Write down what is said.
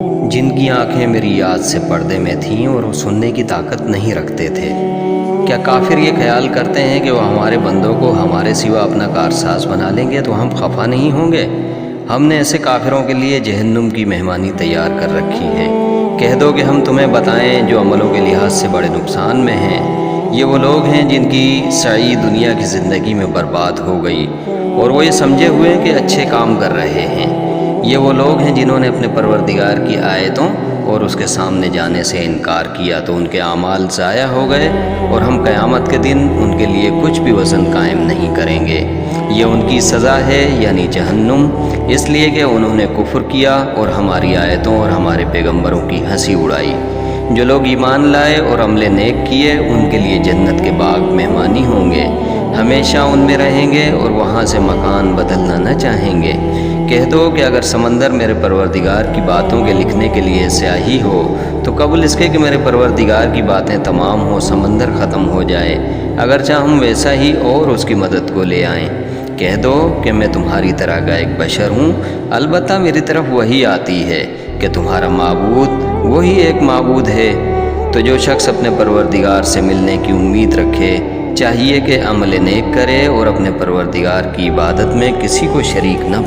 جن کی آنکھیں میری یاد سے پردے میں تھیں اور وہ سننے کی طاقت نہیں رکھتے تھے۔ کیا کافر یہ خیال کرتے ہیں کہ وہ ہمارے بندوں کو ہمارے سوا اپنا کارساز بنا لیں گے تو ہم خفا نہیں ہوں گے؟ ہم نے ایسے کافروں کے لیے جہنم کی مہمانی تیار کر رکھی ہے۔ کہہ دو کہ ہم تمہیں بتائیں جو عملوں کے لحاظ سے بڑے نقصان میں ہیں۔ یہ وہ لوگ ہیں جن کی سعی دنیا کی زندگی میں برباد ہو گئی اور وہ یہ سمجھے ہوئے کہ اچھے کام کر رہے ہیں۔ یہ وہ لوگ ہیں جنہوں نے اپنے پروردگار کی آیتوں اور اس کے سامنے جانے سے انکار کیا تو ان کے اعمال ضائع ہو گئے اور ہم قیامت کے دن ان کے لیے کچھ بھی وزن قائم نہیں کریں گے۔ یہ ان کی سزا ہے یعنی جہنم، اس لیے کہ انہوں نے کفر کیا اور ہماری آیتوں اور ہمارے پیغمبروں کی ہنسی اڑائی۔ جو لوگ ایمان لائے اور عمل نیک کیے ان کے لیے جنت کے باغ مہمانی ہوں گے، ہمیشہ ان میں رہیں گے اور وہاں سے مکان بدلنا نہ چاہیں گے۔ کہہ دو کہ اگر سمندر میرے پروردگار کی باتوں کے لکھنے کے لیے سیاہی ہو تو قبل اس کے کہ میرے پروردگار کی باتیں تمام ہوں سمندر ختم ہو جائے، اگرچہ ہم ویسا ہی اور اس کی مدد کو لے آئیں۔ کہہ دو کہ میں تمہاری طرح کا ایک بشر ہوں، البتہ میری طرف وحی آتی ہے کہ تمہارا معبود وہی ایک معبود ہے۔ تو جو شخص اپنے پروردگار سے ملنے کی امید رکھے چاہیے کہ عمل نیک کرے اور اپنے پروردگار کی عبادت میں کسی کو شریک نہ بنائے۔